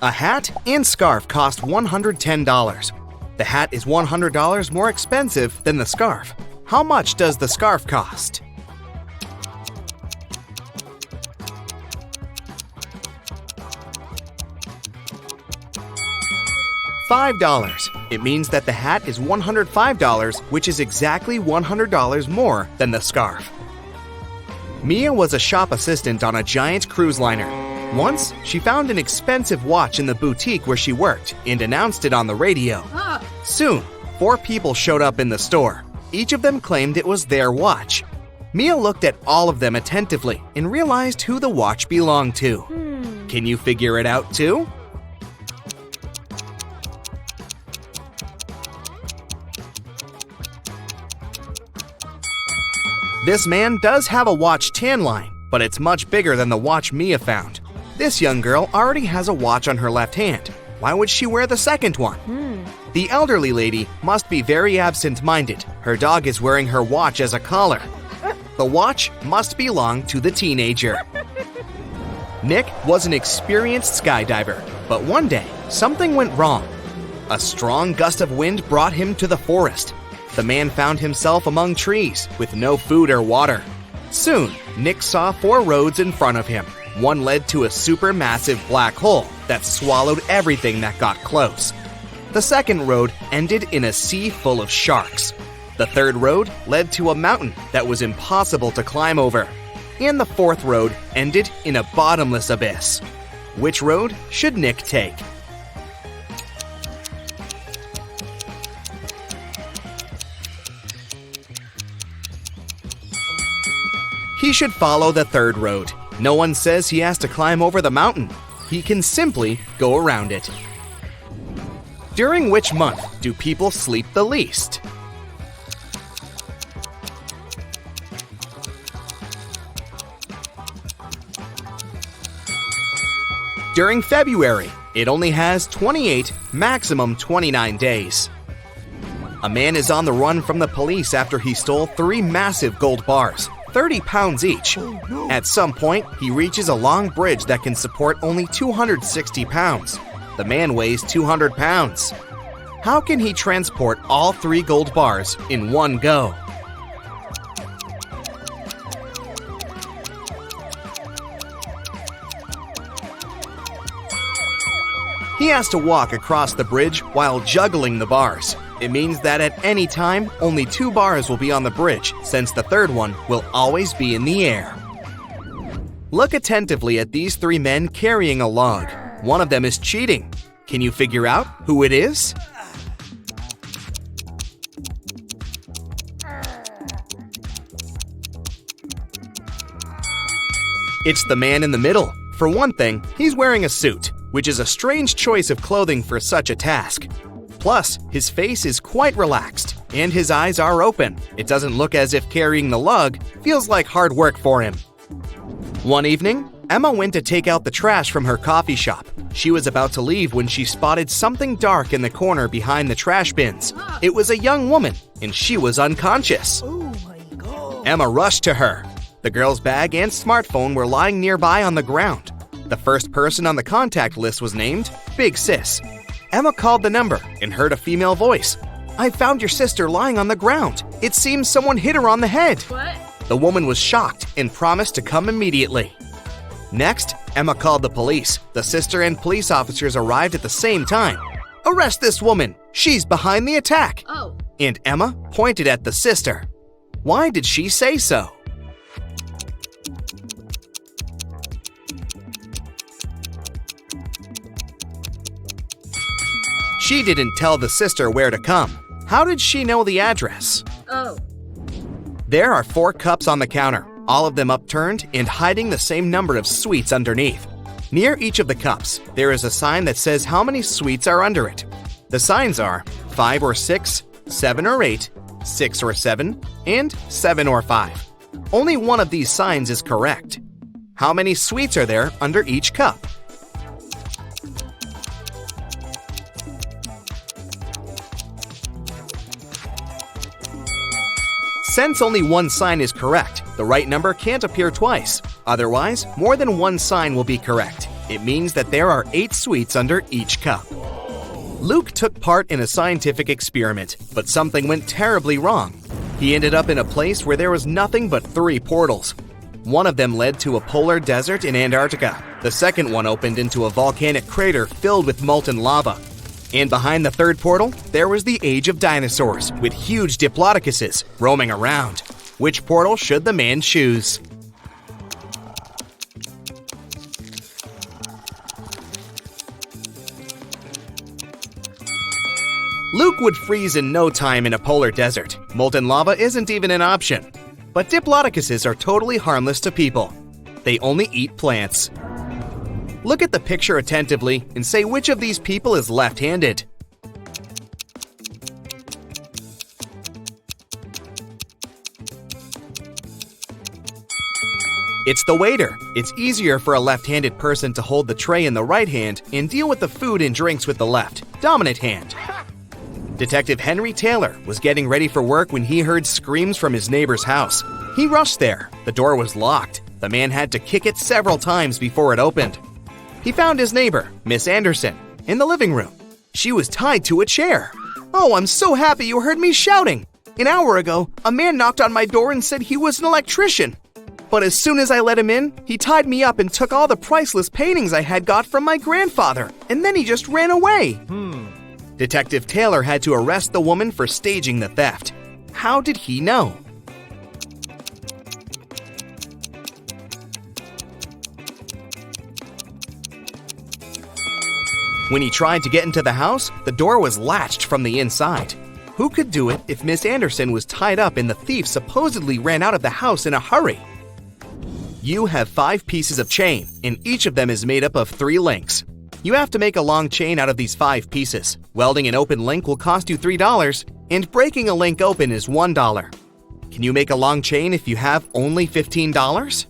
A hat and scarf cost $110. The hat is $100 more expensive than the scarf. How much does the scarf cost? $5. It means that the hat is $105, which is exactly $100 more than the scarf. Mia was a shop assistant on a giant cruise liner. Once, she found an expensive watch in the boutique where she worked and announced it on the radio. Soon, 4 people showed up in the store. Each of them claimed it was their watch. Mia looked at all of them attentively and realized who the watch belonged to. Can you figure it out too? This man does have a watch tan line, but it's much bigger than the watch Mia found. This young girl already has a watch on her left hand. Why would she wear the second one? The elderly lady must be very absent-minded. Her dog is wearing her watch as a collar. The watch must belong to the teenager. Nick was an experienced skydiver, but one day, something went wrong. A strong gust of wind brought him to the forest. The man found himself among trees with no food or water. Soon, Nick saw 4 roads in front of him. One led to a supermassive black hole that swallowed everything that got close. The second road ended in a sea full of sharks. The third road led to a mountain that was impossible to climb over. And the fourth road ended in a bottomless abyss. Which road should Nick take? He should follow the third road. No one says he has to climb over the mountain. He can simply go around it. During which month do people sleep the least? During February. It only has 28, maximum 29 days. A man is on the run from the police after he stole 3 massive gold bars, 30 pounds each. At some point, he reaches a long bridge that can support only 260 pounds. The man weighs 200 pounds. How can he transport all 3 gold bars in one go? He has to walk across the bridge while juggling the bars. It means that at any time, only 2 bars will be on the bridge, since the third one will always be in the air. Look attentively at these 3 men carrying a log. One of them is cheating. Can you figure out who it is? It's the man in the middle. For one thing, he's wearing a suit, which is a strange choice of clothing for such a task. Plus, his face is quite relaxed, and his eyes are open. It doesn't look as if carrying the lug feels like hard work for him. One evening, Emma went to take out the trash from her coffee shop. She was about to leave when she spotted something dark in the corner behind the trash bins. It was a young woman, and she was unconscious. Oh my God. Emma rushed to her. The girl's bag and smartphone were lying nearby on the ground. The first person on the contact list was named Big Sis. Emma called the number and heard a female voice. "I found your sister lying on the ground. It seems someone hit her on the head." What? The woman was shocked and promised to come immediately. Next, Emma called the police. The sister and police officers arrived at the same time. "Arrest this woman! She's behind the attack!" Oh. And Emma pointed at the sister. Why did she say so? She didn't tell the sister where to come. How did she know the address? Oh. There are 4 cups on the counter, all of them upturned and hiding the same number of sweets underneath. Near each of the cups, there is a sign that says how many sweets are under it. The signs are 5 or 6, 7 or 8, 6 or 7, and 7 or 5. Only one of these signs is correct. How many sweets are there under each cup? Since only one sign is correct, the right number can't appear twice. Otherwise, more than one sign will be correct. It means that there are 8 sweets under each cup. Luke took part in a scientific experiment, but something went terribly wrong. He ended up in a place where there was nothing but 3 portals. One of them led to a polar desert in Antarctica. The second one opened into a volcanic crater filled with molten lava. And behind the third portal, there was the age of dinosaurs, with huge diplodocuses roaming around. Which portal should the man choose? Luke would freeze in no time in a polar desert. Molten lava isn't even an option. But diplodocuses are totally harmless to people. They only eat plants. Look at the picture attentively and say which of these people is left-handed. It's the waiter. It's easier for a left-handed person to hold the tray in the right hand and deal with the food and drinks with the left, dominant hand. Detective Henry Taylor was getting ready for work when he heard screams from his neighbor's house. He rushed there. The door was locked. The man had to kick it several times before it opened. He found his neighbor, Miss Anderson, in the living room. She was tied to a chair. "Oh, I'm so happy you heard me shouting. An hour ago, a man knocked on my door and said he was an electrician. But as soon as I let him in, he tied me up and took all the priceless paintings I had got from my grandfather, and then he just ran away." Detective Taylor had to arrest the woman for staging the theft. How did he know? When he tried to get into the house, the door was latched from the inside. Who could do it if Miss Anderson was tied up and the thief supposedly ran out of the house in a hurry? You have 5 pieces of chain, and each of them is made up of 3 links. You have to make a long chain out of these 5 pieces. Welding an open link will cost you $3, and breaking a link open is $1. Can you make a long chain if you have only $15?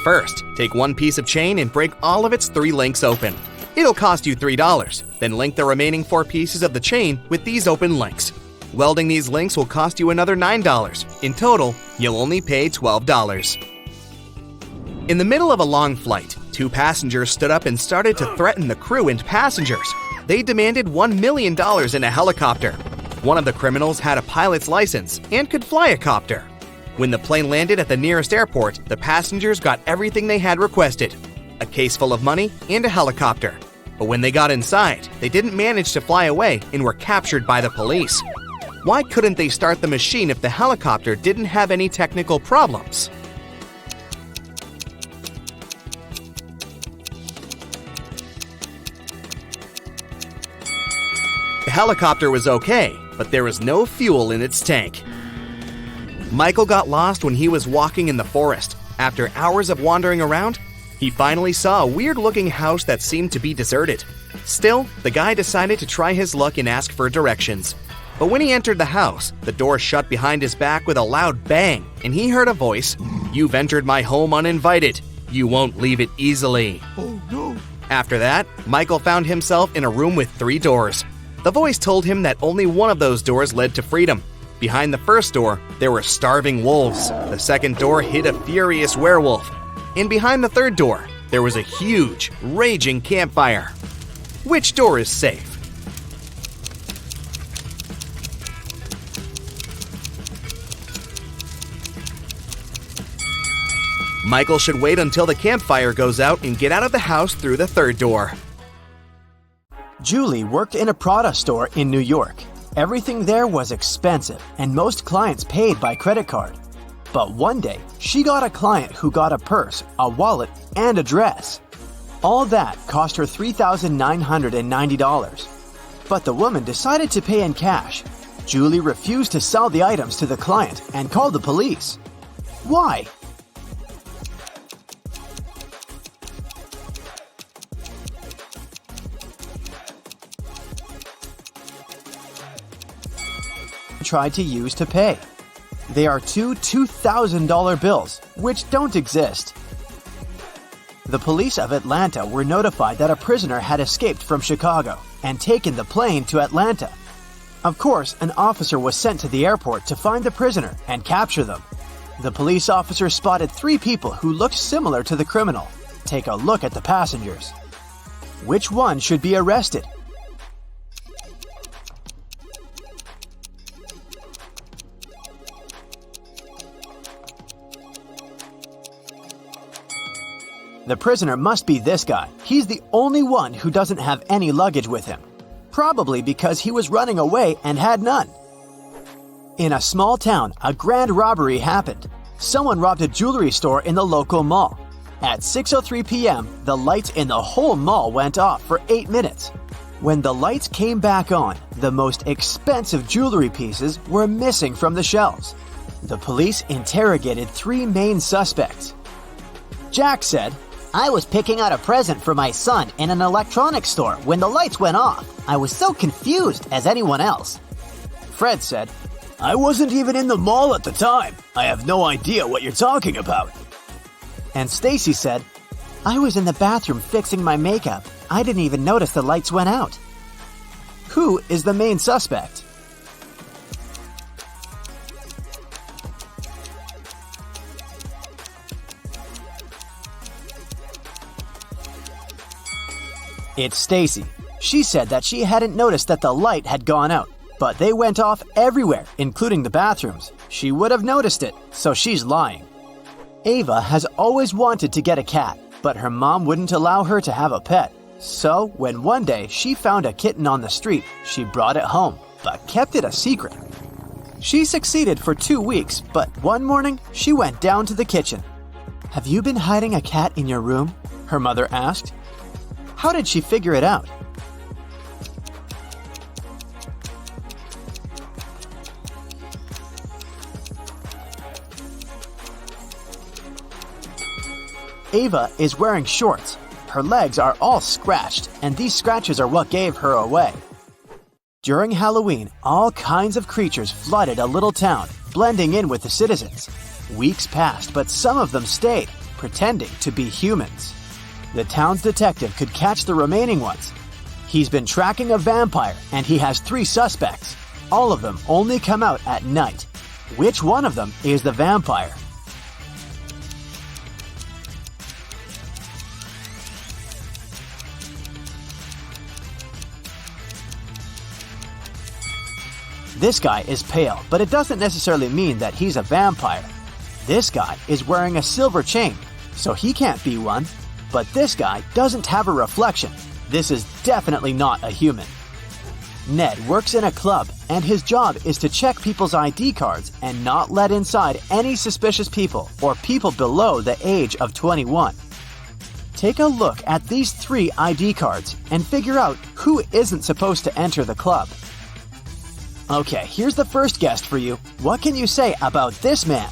First, take 1 piece of chain and break all of its 3 links open. It'll cost you $3. Then link the remaining 4 pieces of the chain with these open links. Welding these links will cost you another $9. In total, you'll only pay $12. In the middle of a long flight, 2 passengers stood up and started to threaten the crew and passengers. They demanded $1 million in a helicopter. One of the criminals had a pilot's license and could fly a copter. When the plane landed at the nearest airport, the passengers got everything they had requested: a case full of money and a helicopter. But when they got inside, they didn't manage to fly away and were captured by the police. Why couldn't they start the machine if the helicopter didn't have any technical problems? The helicopter was okay, but there was no fuel in its tank. Michael got lost when he was walking in the forest. After hours of wandering around, he finally saw a weird-looking house that seemed to be deserted. Still, the guy decided to try his luck and ask for directions. But when he entered the house, the door shut behind his back with a loud bang, and he heard a voice, "You've entered my home uninvited. You won't leave it easily." Oh no. After that, Michael found himself in a room with 3 doors. The voice told him that only one of those doors led to freedom. Behind the first door, there were starving wolves. The second door hid a furious werewolf. And behind the third door, there was a huge, raging campfire. Which door is safe? Michael should wait until the campfire goes out and get out of the house through the third door. Julie worked in a Prada store in New York. Everything there was expensive, and most clients paid by credit card. But one day, she got a client who got a purse, a wallet, and a dress. All that cost her $3,990. But the woman decided to pay in cash. Julie refused to sell the items to the client and called the police. Why? Tried to use to pay. They are 2 $2,000 bills, which don't exist. The police of Atlanta were notified that a prisoner had escaped from Chicago and taken the plane to Atlanta. Of course, an officer was sent to the airport to find the prisoner and capture them. The police officer spotted 3 people who looked similar to the criminal. Take a look at the passengers. Which one should be arrested? The prisoner must be this guy. He's the only one who doesn't have any luggage with him. Probably because he was running away and had none. In a small town, a grand robbery happened. Someone robbed a jewelry store in the local mall. At 6:03 p.m., the lights in the whole mall went off for 8 minutes. When the lights came back on, the most expensive jewelry pieces were missing from the shelves. The police interrogated 3 main suspects. Jack said, I was picking out a present for my son in an electronics store when the lights went off. I was so confused as anyone else. Fred said, I wasn't even in the mall at the time. I have no idea what you're talking about. And Stacy said, I was in the bathroom fixing my makeup. I didn't even notice the lights went out. Who is the main suspect? It's Stacy. She said that she hadn't noticed that the light had gone out, but they went off everywhere, including the bathrooms. She would have noticed it, so she's lying. Ava has always wanted to get a cat, but her mom wouldn't allow her to have a pet. So, when one day she found a kitten on the street, she brought it home, but kept it a secret. She succeeded for 2 weeks, but one morning she went down to the kitchen. Have you been hiding a cat in your room? Her mother asked. How did she figure it out? Ava is wearing shorts. Her legs are all scratched, and these scratches are what gave her away. During Halloween, all kinds of creatures flooded a little town, blending in with the citizens. Weeks passed, but some of them stayed, pretending to be humans. The town's detective could catch the remaining ones. He's been tracking a vampire, and he has 3 suspects. All of them only come out at night. Which one of them is the vampire? This guy is pale, but it doesn't necessarily mean that he's a vampire. This guy is wearing a silver chain, so he can't be one. But this guy doesn't have a reflection. This is definitely not a human. Ned works in a club, and his job is to check people's ID cards and not let inside any suspicious people or people below the age of 21. Take a look at these 3 ID cards and figure out who isn't supposed to enter the club. Okay, here's the first guest for you. What can you say about this man?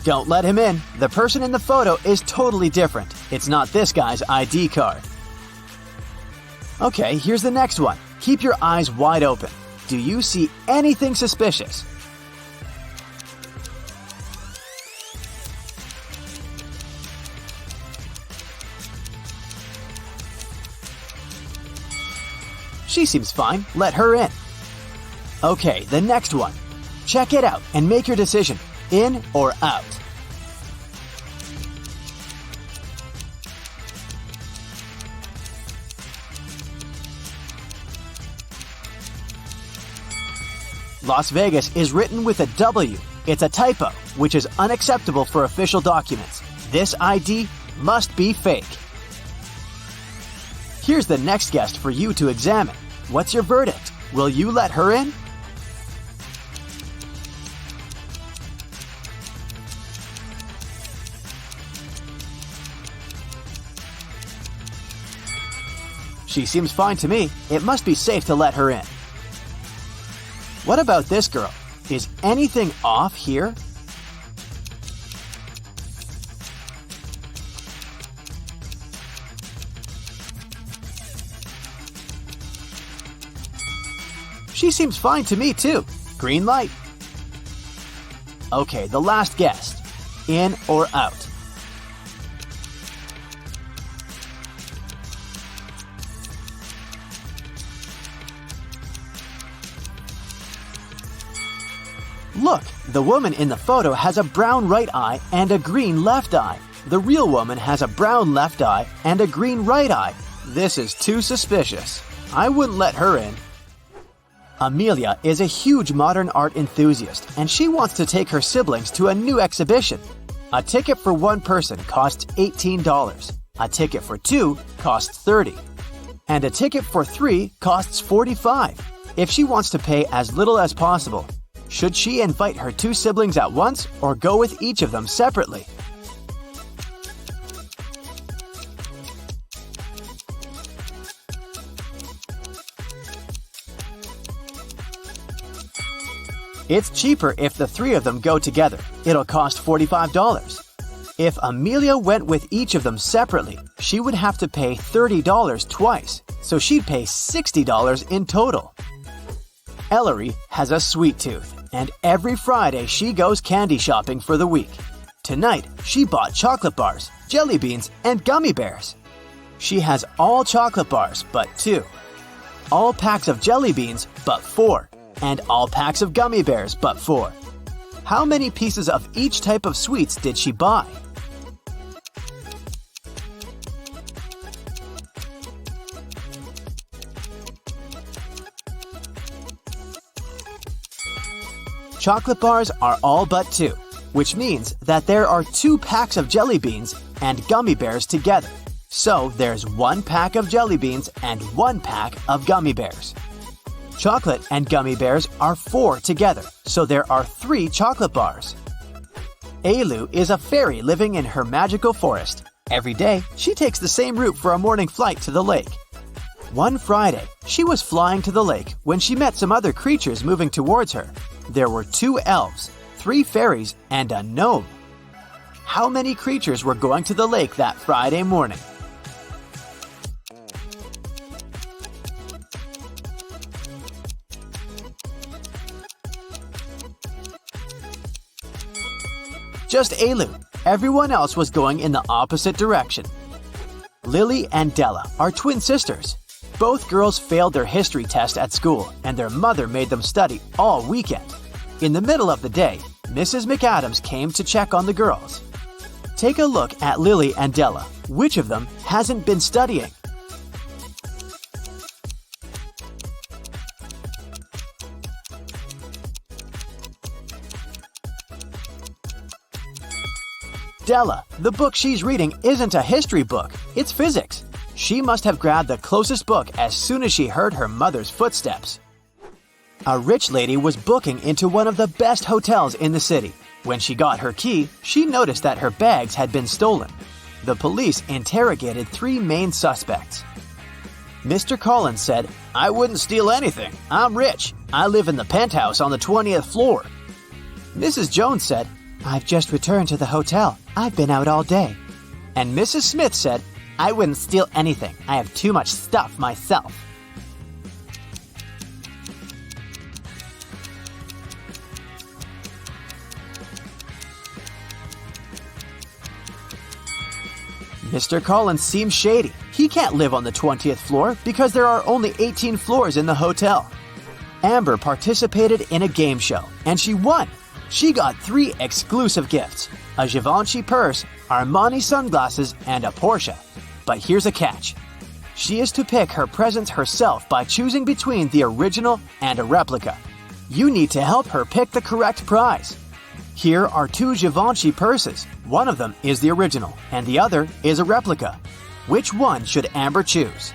Don't let him in. The person in the photo is totally different. It's not this guy's ID card. Okay, here's the next one. Keep your eyes wide open. Do you see anything suspicious? She seems fine. Let her in. Okay, the next one. Check it out and make your decision. In or out? Las Vegas is written with a W. It's a typo, which is unacceptable for official documents. This ID must be fake. Here's the next guest for you to examine. What's your verdict? Will you let her in? She seems fine to me. It must be safe to let her in. What about this girl? Is anything off here? She seems fine to me too. Green light. Okay, the last guest. in or out. Look, the woman in the photo has a brown right eye and a green left eye. The real woman has a brown left eye and a green right eye. This is too suspicious. I wouldn't let her in. Amelia is a huge modern art enthusiast, and she wants to take her siblings to a new exhibition. A ticket for one person costs $18. A ticket for two costs $30. And a ticket for three costs $45. If she wants to pay as little as possible, should she invite her two siblings at once or go with each of them separately? It's cheaper if the three of them go together. It'll cost $45. If Amelia went with each of them separately, she would have to pay $30 twice, so she'd pay $60 in total. Ellery has a sweet tooth, and every Friday she goes candy shopping for the week. Tonight, she bought chocolate bars, jelly beans, and gummy bears. She has all chocolate bars but 2, all packs of jelly beans but 4, and all packs of gummy bears but 4. How many pieces of each type of sweets did she buy? Chocolate bars are all but 2, which means that there are 2 packs of jelly beans and gummy bears together. So there's 1 pack of jelly beans and 1 pack of gummy bears. Chocolate and gummy bears are 4 together, so there are 3 chocolate bars. Ailu is a fairy living in her magical forest. Every day, she takes the same route for a morning flight to the lake. One Friday, she was flying to the lake when she met some other creatures moving towards her. There were 2 elves, 3 fairies, and a gnome. How many creatures were going to the lake that Friday morning? Just Ailu. Everyone else was going in the opposite direction. Lily and Della are twin sisters. Both girls failed their history test at school, and their mother made them study all weekend. In the middle of the day, Mrs. McAdams came to check on the girls. Take a look at Lily and Della. Which of them hasn't been studying? Della, the book she's reading isn't a history book, it's physics. She must have grabbed the closest book as soon as she heard her mother's footsteps. A rich lady was booking into one of the best hotels in the city. When she got her key, she noticed that her bags had been stolen. The police interrogated 3 main suspects. Mr. Collins said, "I wouldn't steal anything. I'm rich. I live in the penthouse on the 20th floor." Mrs. Jones said, "I've just returned to the hotel. I've been out all day." And Mrs. Smith said, "I wouldn't steal anything. I have too much stuff myself." Mr. Collins seems shady. He can't live on the 20th floor because there are only 18 floors in the hotel. Amber participated in a game show, and she won. She got 3 exclusive gifts: a Givenchy purse, Armani sunglasses, and a Porsche. But here's a catch. She is to pick her presents herself by choosing between the original and a replica. You need to help her pick the correct prize. Here are 2 Givenchy purses. One of them is the original, and the other is a replica. Which one should Amber choose?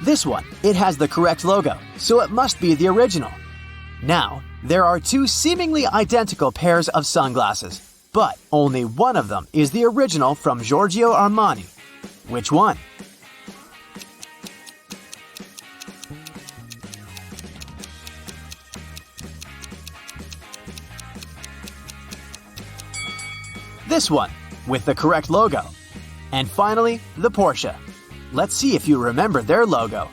This one. It has the correct logo, so it must be the original. Now, there are 2 seemingly identical pairs of sunglasses, but only one of them is the original from Giorgio Armani. Which one? This one, with the correct logo. And finally, the Porsche. Let's see if you remember their logo.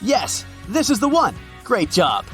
Yes, this is the one. Great job.